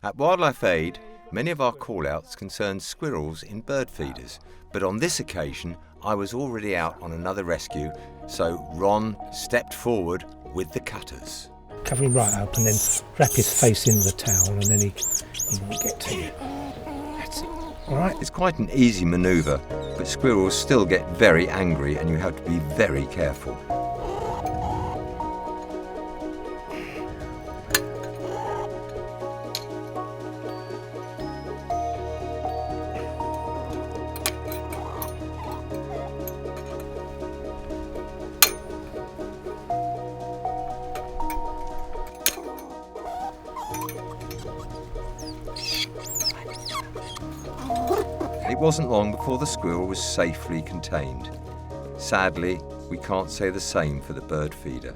At Wildlife Aid, many of our call-outs concern squirrels in bird feeders, but on this occasion I was already out on another rescue, so Ron stepped forward with the cutters. Cover him right up and then wrap his face in the towel and then he won't get to you. That's it. All right? It's quite an easy manoeuvre, but squirrels still get very angry and you have to be very careful. It wasn't long before the squirrel was safely contained. Sadly, we can't say the same for the bird feeder.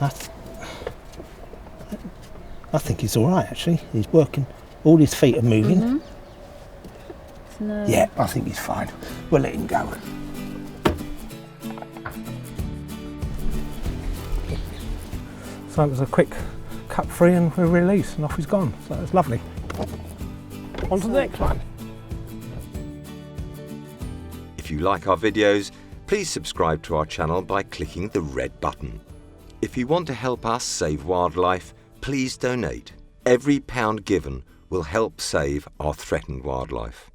I think he's all right, actually. He's working. All his feet are moving. Mm-hmm. No. Yeah, I think he's fine. We'll let him go. So it was a quick cut free and we're released and off he's gone. So it's lovely. On to the next one. If you like our videos, please subscribe to our channel by clicking the red button. If you want to help us save wildlife, please donate. Every pound given will help save our threatened wildlife.